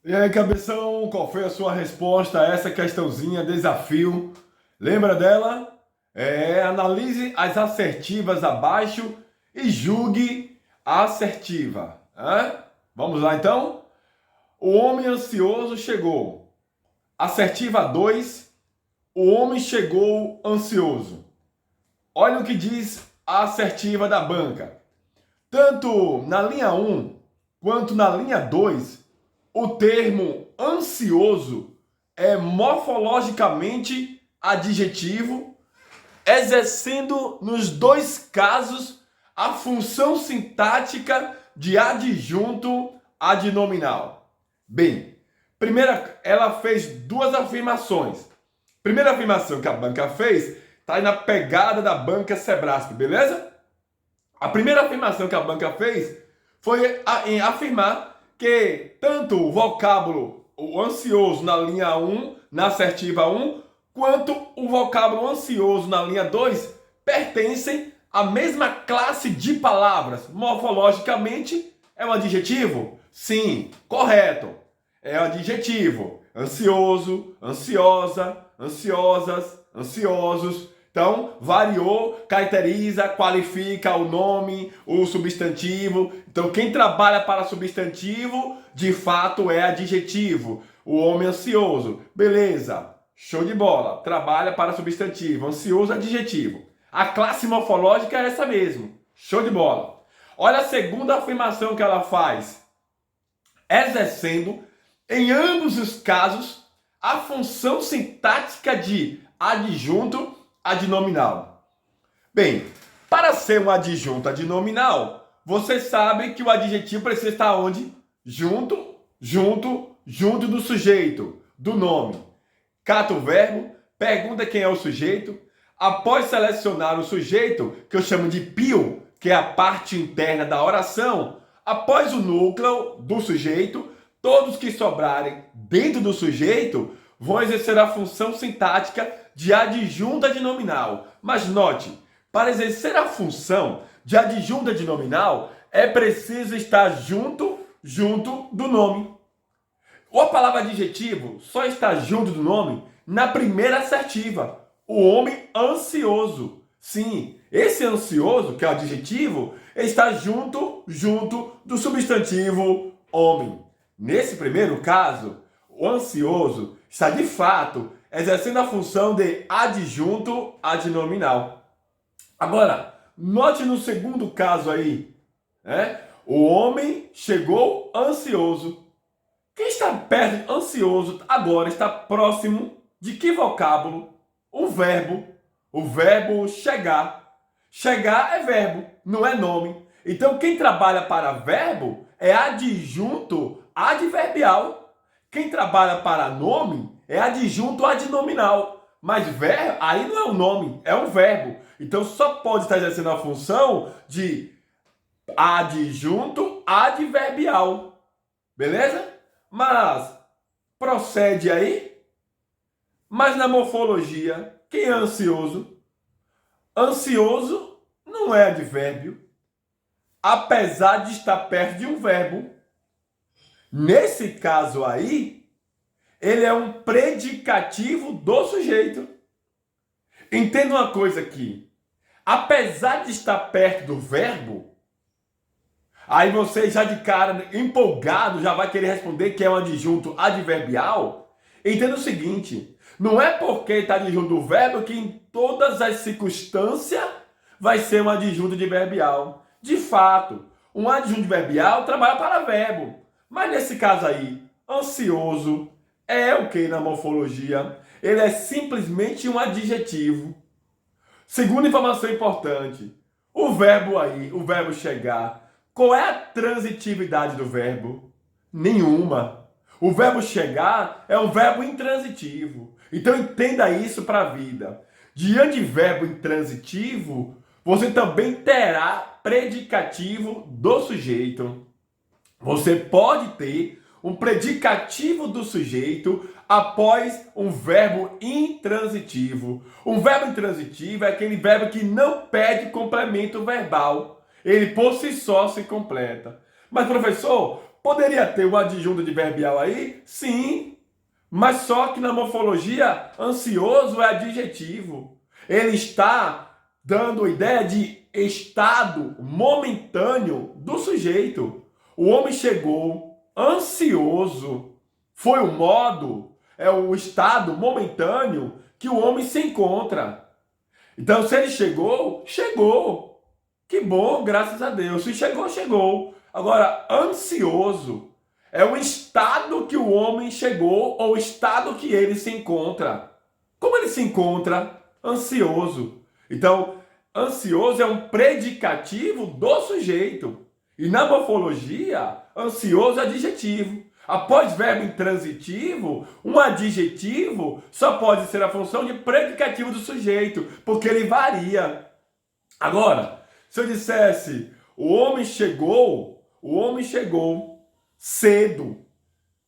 E aí, cabeção, qual foi a sua resposta a essa questãozinha, desafio? Lembra dela? Analise as assertivas abaixo e julgue a assertiva. Vamos lá então? O homem ansioso chegou. Assertiva 2. O homem chegou ansioso. Olha o que diz a assertiva da banca. Tanto na linha 1 quanto na linha 2, o termo ansioso é morfologicamente adjetivo, exercendo nos dois casos a função sintática de adjunto adnominal. Bem, primeira, ela fez duas afirmações. Primeira afirmação que a banca fez está aí na pegada da banca Sebrasp, beleza? A primeira afirmação que a banca fez foi em afirmar que tanto o vocábulo o ansioso na linha 1, na assertiva 1, quanto o vocábulo ansioso na linha 2 pertencem à mesma classe de palavras. Morfologicamente, é um adjetivo? Sim, correto. É um adjetivo. Ansioso, ansiosa, ansiosas, ansiosos. Então, variou, caracteriza, qualifica o nome, o substantivo. Então, quem trabalha para substantivo, de fato, é adjetivo. O homem ansioso. Beleza, show de bola. Trabalha para substantivo. Ansioso, adjetivo. A classe morfológica é essa mesmo. Show de bola. Olha a segunda afirmação que ela faz. Exercendo, em ambos os casos, a função sintática de adjunto adnominal. Bem, para ser um adjunto adnominal, você sabe que o adjetivo precisa estar onde? Junto do sujeito, do nome. Cata o verbo, pergunta quem é o sujeito. Após selecionar o sujeito, que eu chamo de pio, que é a parte interna da oração, após o núcleo do sujeito, todos que sobrarem dentro do sujeito vão exercer a função sintática de adjunto adnominal. Mas note, para exercer a função de adjunto adnominal, é preciso estar junto do nome. A palavra adjetivo só está junto do nome na primeira assertiva. O homem ansioso. Sim, esse ansioso, que é o adjetivo, está junto do substantivo homem. Nesse primeiro caso, o ansioso está de fato exercendo a função de adjunto adnominal. Agora, note no segundo caso aí, o homem chegou ansioso. Quem está perto de ansioso agora está próximo de que vocábulo? O verbo. O verbo chegar. Chegar é verbo, não é nome. Então, quem trabalha para verbo é adjunto adverbial. Quem trabalha para nome é adjunto adnominal. Mas verbo, aí não é um nome, é um verbo. Então, só pode estar exercendo a função de adjunto adverbial. Beleza? Mas procede aí. Mas na morfologia, quem é ansioso? Ansioso não é advérbio, apesar de estar perto de um verbo. Nesse caso aí, ele é um predicativo do sujeito. Entenda uma coisa aqui. Apesar de estar perto do verbo, aí você já de cara, empolgado, já vai querer responder que é um adjunto adverbial. Entenda o seguinte, não é porque está adjunto do verbo que em todas as circunstâncias vai ser um adjunto adverbial. De fato, um adjunto adverbial trabalha para verbo. Mas nesse caso aí, ansioso é o que na morfologia? Ele é simplesmente um adjetivo. Segunda informação importante, o verbo aí, o verbo chegar, qual é a transitividade do verbo? Nenhuma. O verbo chegar é um verbo intransitivo. Então entenda isso para a vida. Diante de verbo intransitivo, você também terá predicativo do sujeito. Você pode ter um predicativo do sujeito após um verbo intransitivo. Um verbo intransitivo é aquele verbo que não pede complemento verbal. Ele por si só se completa. Mas, professor, Poderia ter o adjunto adverbial aí? Sim. Mas só que na morfologia, ansioso é adjetivo. Ele está dando a ideia de estado momentâneo do sujeito. O homem chegou ansioso. Foi o modo, é o estado momentâneo que o homem se encontra. Então, se ele chegou, chegou. Que bom, graças a Deus. Se chegou, chegou. Agora, ansioso é o estado que o homem chegou ou o estado que ele se encontra. Como ele se encontra? Ansioso. Então, ansioso é um predicativo do sujeito. E na morfologia, ansioso é adjetivo. Após verbo intransitivo, um adjetivo só pode ser a função de predicativo do sujeito, porque ele varia. Agora, se eu dissesse, o homem chegou cedo.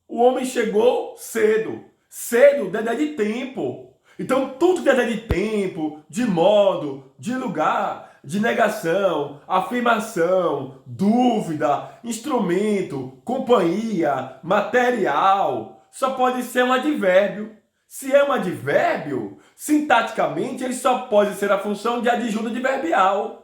O homem chegou cedo. Cedo, dedé de tempo. Então, tudo que é de tempo, de modo, de lugar, de negação, afirmação, dúvida, instrumento, companhia, material, só pode ser um advérbio. Se é um advérbio, sintaticamente ele só pode ser a função de adjunto adverbial.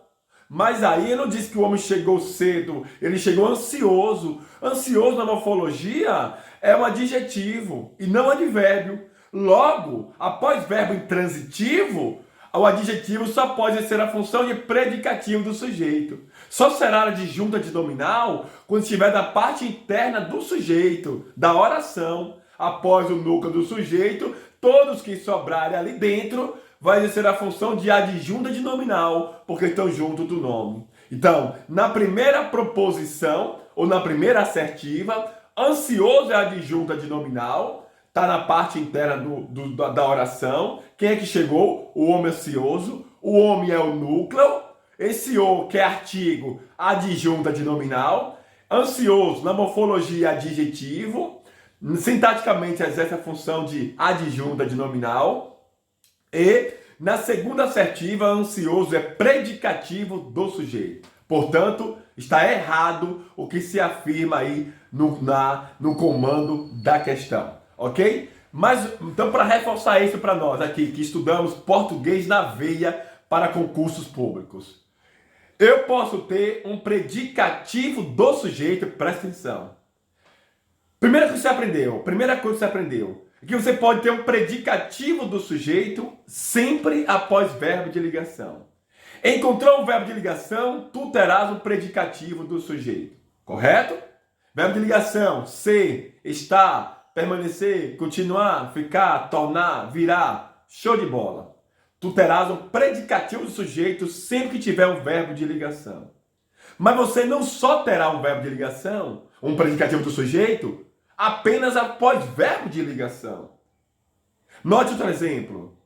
Mas aí ele não diz que o homem chegou cedo, ele chegou ansioso. Ansioso na morfologia é um adjetivo e não advérbio. Logo, após verbo intransitivo, o adjetivo só pode ser a função de predicativo do sujeito. Só será adjunto adnominal quando estiver da parte interna do sujeito, da oração. Após o núcleo do sujeito, todos que sobrarem ali dentro vai ser a função de adjunto adnominal, porque estão junto do nome. Então, na primeira proposição, ou na primeira assertiva, ansioso é adjunto adnominal, está na parte interna da oração. Quem é que chegou? O homem ansioso. O homem é o núcleo. Esse o, que é artigo, adjunto adnominal. Ansioso, na morfologia, adjetivo. Sintaticamente, exerce a função de adjunto adnominal. E, na segunda assertiva, ansioso é predicativo do sujeito. Portanto, está errado o que se afirma aí no comando da questão. Ok? Mas, então, para reforçar isso para nós aqui, que estudamos português na veia para concursos públicos. Eu posso ter um predicativo do sujeito, presta atenção. Primeira coisa que você aprendeu, é que você pode ter um predicativo do sujeito sempre após verbo de ligação. Encontrou um verbo de ligação, tu terás um predicativo do sujeito. Correto? Verbo de ligação, ser, estar, permanecer, continuar, ficar, tornar, virar. Show de bola. Tu terás um predicativo do sujeito sempre que tiver um verbo de ligação. Mas você não só terá um verbo de ligação, um predicativo do sujeito, apenas após verbo de ligação. Note o exemplo.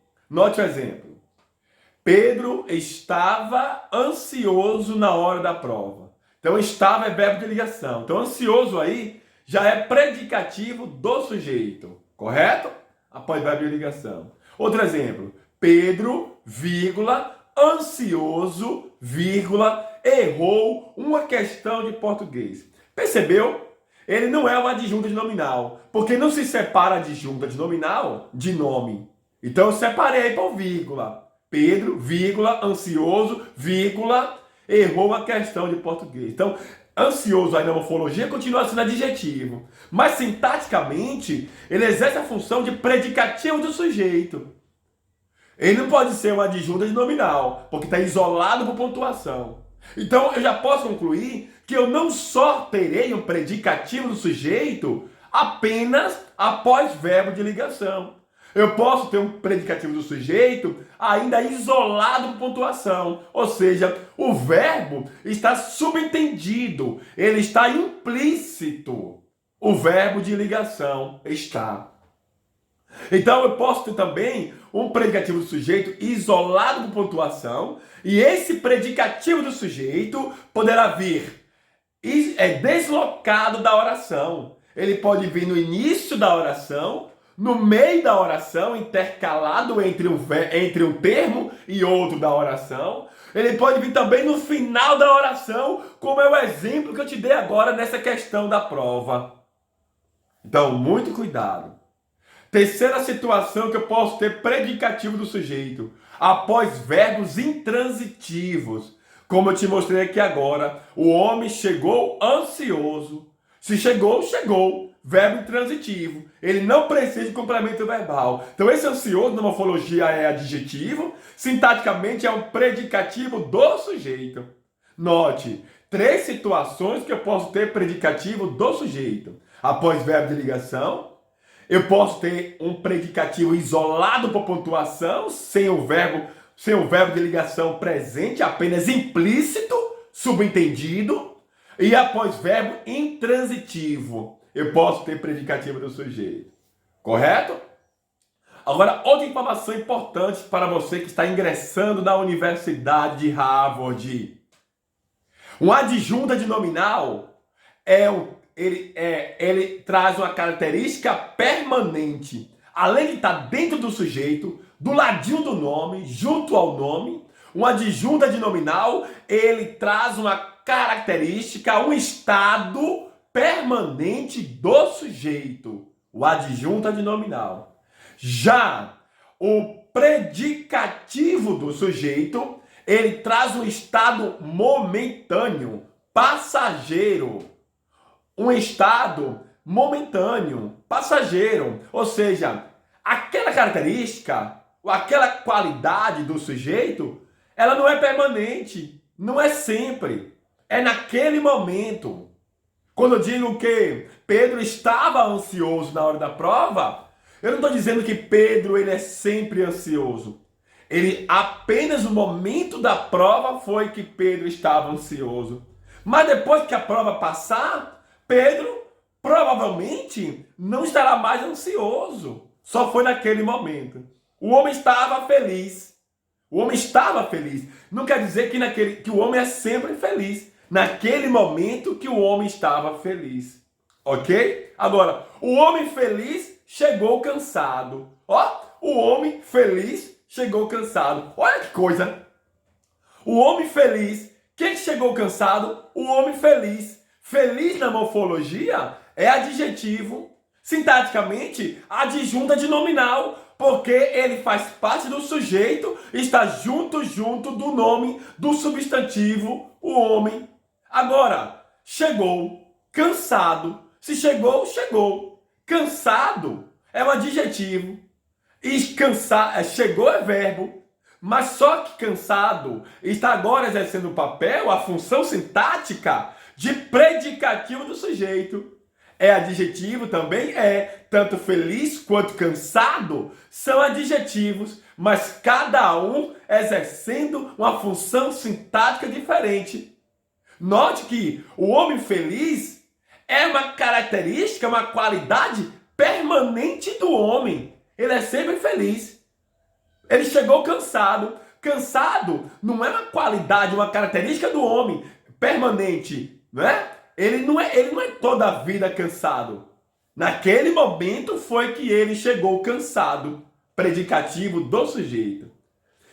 Pedro estava ansioso na hora da prova. Então, estava é verbo de ligação. Então, ansioso aí já é predicativo do sujeito, correto? Após verbo de ligação. Outro exemplo. Pedro, vírgula, ansioso, vírgula, errou uma questão de português. Percebeu? Ele não é um adjunto adnominal, porque não se separa adjunto adnominal de nome. Então, eu separei por vírgula. Pedro, vírgula, ansioso, vírgula, errou uma questão de português. Então, ansioso aí na morfologia continua sendo adjetivo. Mas, sintaticamente, ele exerce a função de predicativo do sujeito. Ele não pode ser um adjunto adnominal, porque está isolado por pontuação. Então, eu já posso concluir que eu não só terei um predicativo do sujeito apenas após verbo de ligação. Eu posso ter um predicativo do sujeito ainda isolado por pontuação. Ou seja, o verbo está subentendido, ele está implícito. O verbo de ligação está. Então eu posso ter também um predicativo do sujeito isolado por pontuação, e esse predicativo do sujeito poderá vir deslocado da oração. Ele pode vir no início da oração, no meio da oração, intercalado entre um termo e outro da oração, Ele pode vir também no final da oração, como é o exemplo que eu te dei agora nessa questão da prova. Então, muito cuidado. Terceira situação que eu posso ter predicativo do sujeito, após verbos intransitivos. Como eu te mostrei aqui agora, o homem chegou ansioso. Se chegou, chegou. Verbo intransitivo. Ele não precisa de complemento verbal. Então esse ansioso na morfologia é adjetivo, sintaticamente é um predicativo do sujeito. Note, 3 situações que eu posso ter predicativo do sujeito. Após verbo de ligação, eu posso ter um predicativo isolado por pontuação, sem o verbo de ligação presente, apenas implícito, subentendido. E após verbo intransitivo, eu posso ter predicativo do sujeito. Correto? Agora, outra informação importante para você que está ingressando na Universidade de Harvard. Um adjunto adnominal ele traz uma característica permanente. Além de estar dentro do sujeito, do ladinho do nome, junto ao nome, um adjunto adnominal, ele traz uma característica, um estado permanente do sujeito. O adjunto adnominal. Já o predicativo do sujeito, ele traz um estado momentâneo, passageiro. Um estado momentâneo, passageiro. Ou seja, aquela característica, ou aquela qualidade do sujeito, ela não é permanente, não é sempre. É naquele momento. Quando eu digo que Pedro estava ansioso na hora da prova, eu não estou dizendo que Pedro ele é sempre ansioso. Ele apenas no momento da prova foi que Pedro estava ansioso. Mas depois que a prova passar, Pedro provavelmente não estará mais ansioso. Só foi naquele momento. O homem estava feliz. O homem estava feliz. Não quer dizer que o homem é sempre feliz. Naquele momento que o homem estava feliz. Ok? Agora, o homem feliz chegou cansado. Ó, o homem feliz chegou cansado. Olha que coisa. O homem feliz. Quem chegou cansado? O homem feliz. Feliz na morfologia é adjetivo, sintaticamente adjunto adnominal, porque ele faz parte do sujeito, está junto do nome do substantivo, o homem. Agora, chegou, cansado. Se chegou, chegou. Cansado é um adjetivo. E chegou é verbo. Mas só que cansado está agora exercendo o papel, a função sintática de predicativo do sujeito. É adjetivo também? É. Tanto feliz quanto cansado são adjetivos, mas cada um exercendo uma função sintática diferente. Note que o homem feliz é uma característica, uma qualidade permanente do homem. Ele é sempre feliz. Ele chegou cansado. Cansado não é uma qualidade, uma característica do homem permanente, não é? Ele não é toda a vida cansado. Naquele momento foi que ele chegou cansado. Predicativo do sujeito.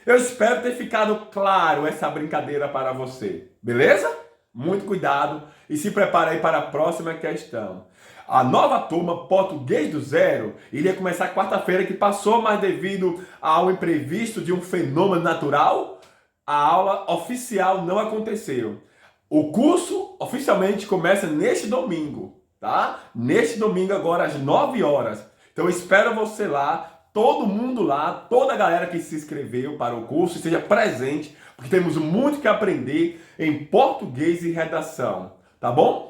Eu espero ter ficado claro essa brincadeira para você. Beleza? Muito cuidado e se prepare aí para a próxima questão. A nova turma Português do Zero iria começar quarta-feira que passou, mas devido ao imprevisto de um fenômeno natural, a aula oficial não aconteceu. O curso oficialmente começa neste domingo, tá? Neste domingo agora às 9 horas. Então eu espero você lá, todo mundo lá, toda a galera que se inscreveu para o curso esteja presente, porque temos muito que aprender em português e redação, tá bom?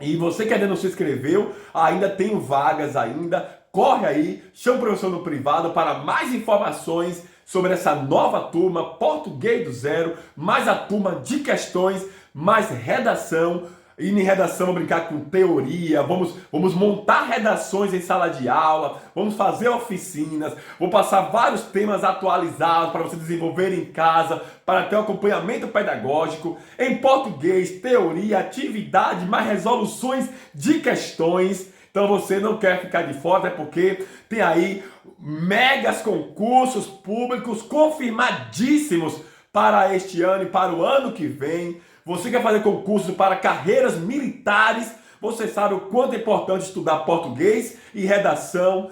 E você que ainda não se inscreveu, ainda tem vagas ainda, corre aí, chama o professor no privado para mais informações sobre essa nova turma Português do Zero, mais a turma de questões, mais redação. E em redação vamos brincar com teoria, vamos montar redações em sala de aula, vamos fazer oficinas, vou passar vários temas atualizados para você desenvolver em casa, para ter um acompanhamento pedagógico, em português, teoria, atividade, mais resoluções de questões. Então você não quer ficar de fora, é porque tem aí megas concursos públicos confirmadíssimos para este ano e para o ano que vem. Você quer fazer concurso para carreiras militares? Você sabe o quanto é importante estudar português e redação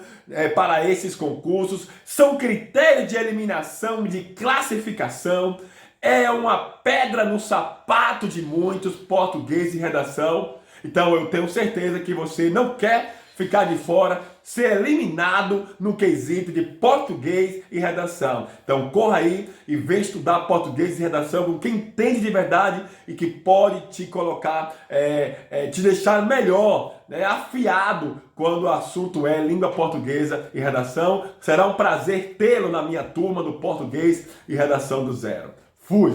para esses concursos. São critérios de eliminação, de classificação. É uma pedra no sapato de muitos, português e redação. Então eu tenho certeza que você não quer ficar de fora, ser eliminado no quesito de português e redação. Então corra aí e vem estudar português e redação com quem entende de verdade e que pode te colocar, te deixar melhor, né, afiado quando o assunto é língua portuguesa e redação. Será um prazer tê-lo na minha turma do português e redação do zero. Fui!